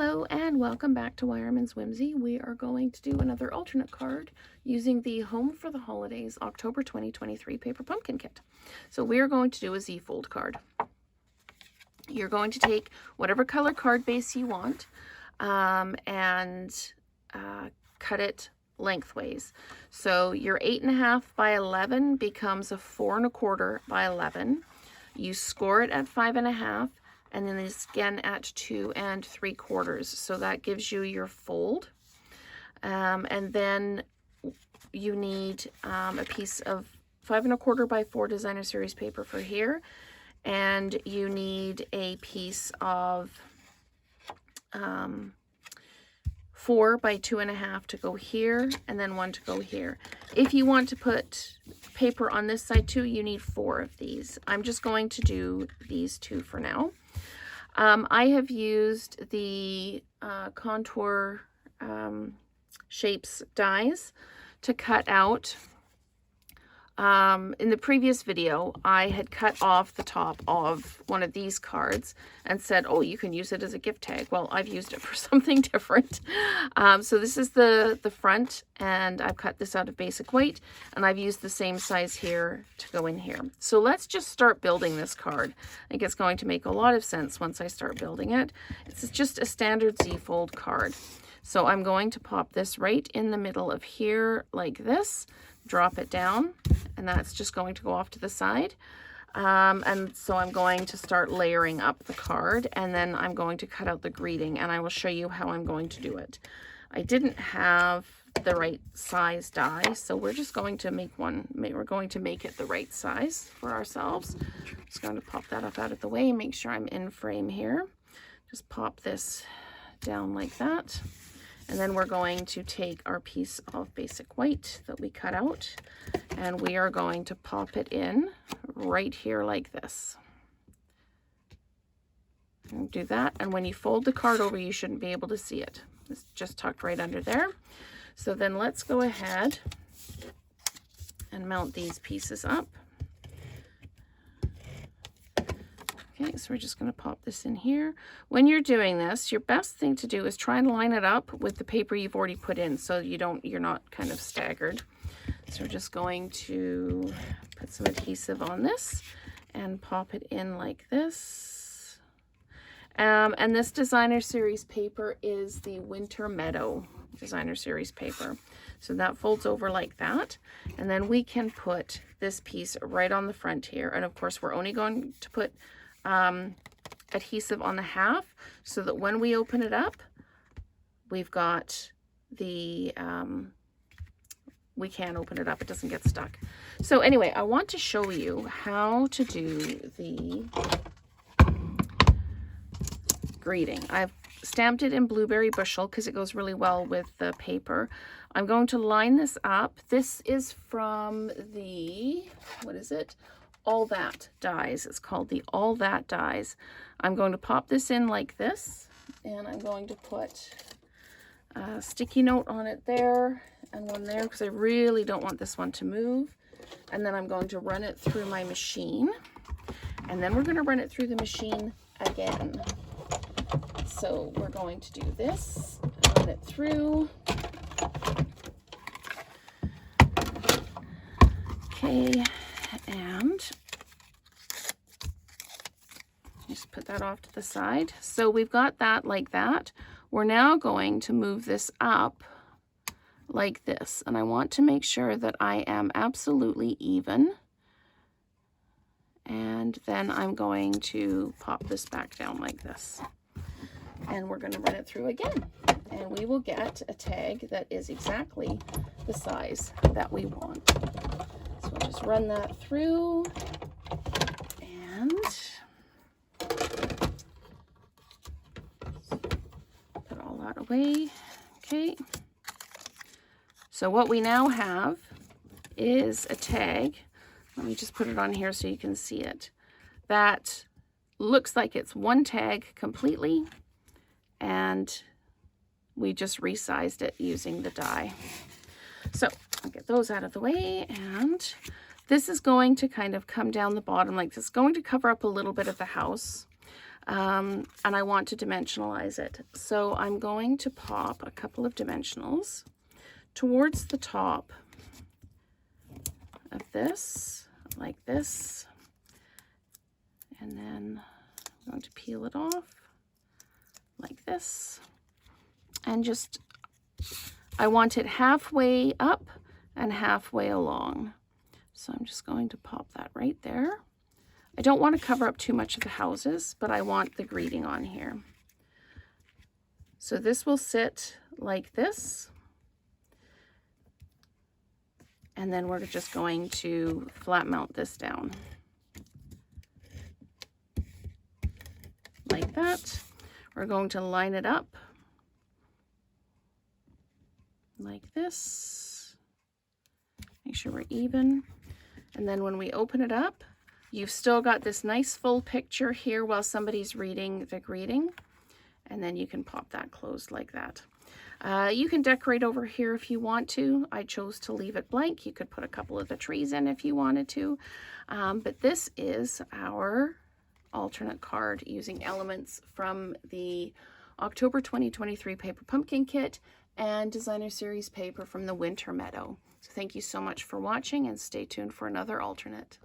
Hello and welcome back to Wireman's Whimsy. We are going to do another alternate card using the Home for the Holidays October 2023 paper pumpkin kit. So we are going to do a Z-fold card. You're going to take whatever color card base you want and cut it lengthways. So your 8.5 by 11 becomes a 4 1/4 by 11. You score it at 5.5. And then this again at 2 3/4. So that gives you your fold. And then you need a piece of 5 1/4 by 4 designer series paper for here. And you need a piece of 4 by 2.5 to go here, and then 1 to go here. If you want to put paper on this side too, you need 4 of these. I'm just going to do these 2 for now. I have used the Contour Shapes dies to cut out. In the previous video, I had cut off the top of one of these cards and said, oh, you can use it as a gift tag. Well, I've used it for something different. So this is the front, and I've cut this out of basic white, and I've used the same size here to go in here. So let's just start building this card. I think it's going to make a lot of sense once I start building it. It's just a standard Z-fold card. So I'm going to pop this right in the middle of here like this, drop it down, and that's just going to go off to the side. And so I'm going to start layering up the card, and then I'm going to cut out the greeting, and I will show you how I'm going to do it. I didn't have the right size die, so we're just going to make one. We're going to make it the right size for ourselves. Just going to pop that up out of the way, make sure I'm in frame here. Just pop this down like that. And then we're going to take our piece of basic white that we cut out, and we are going to pop it in right here like this. And do that, and when you fold the card over, you shouldn't be able to see it. It's just tucked right under there. So then let's go ahead and mount these pieces up. Okay, so we're just going to pop this in here. When you're doing this, your best thing to do is try and line it up with the paper you've already put in, so you're not kind of staggered. So we're just going to put some adhesive on this and pop it in like this. And this designer series paper is the Winter Meadow designer series paper. So that folds over like that. And then we can put this piece right on the front here. And of course, we're only going to put adhesive on the half, so that when we open it up, we've got the we can open it up, it doesn't get stuck. So anyway, I want to show you how to do the greeting. I've stamped it in Blueberry Bushel because it goes really well with the paper. I'm going to line this up. This is from the, what is it? All That dies. It's called the All That dies. I'm going to pop this in like this, and I'm going to put a sticky note on it there and one there, because I really don't want this one to move. And then I'm going to run it through my machine, and then we're going to run it through the machine again. So we're going to do this, run it through. Okay. And just put that off to the side. So we've got that like that. We're now going to move this up like this. And I want to make sure that I am absolutely even. And then I'm going to pop this back down like this. And we're going to run it through again. And we will get a tag that is exactly the size that we want. So we'll just run that through and put all that away. Okay. So what we now have is a tag. Let me just put it on here so you can see it. That looks like it's one tag completely, and we just resized it using the die. So I'll get those out of the way, and this is going to kind of come down the bottom like this. It's going to cover up a little bit of the house. and I want to dimensionalize it. So I'm going to pop a couple of dimensionals towards the top of this, like this, and then I'm going to peel it off like this, and just, I want it halfway up and halfway along. So I'm just going to pop that right there. I don't want to cover up too much of the houses, but I want the greeting on here. So this will sit like this. And then we're just going to flat mount this down. Like that. We're going to line it up. Like this. Make sure we're even. And then when we open it up, you've still got this nice full picture here while somebody's reading the greeting. And then you can pop that closed like that. You can decorate over here if you want to. I chose to leave it blank. You could put a couple of the trees in if you wanted to. But this is our alternate card using elements from the October 2023 Paper Pumpkin Kit and Designer Series paper from the Winter Meadow. So thank you so much for watching, and stay tuned for another alternate.